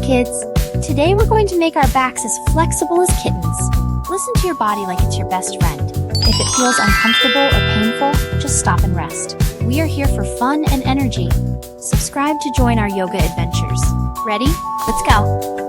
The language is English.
kids! Today we're going to make our backs as flexible as kittens. Listen to your body like it's your best friend. If it feels uncomfortable or painful, just stop and rest. We are here for fun and energy. Subscribe to join our yoga adventures. Ready? Let's go!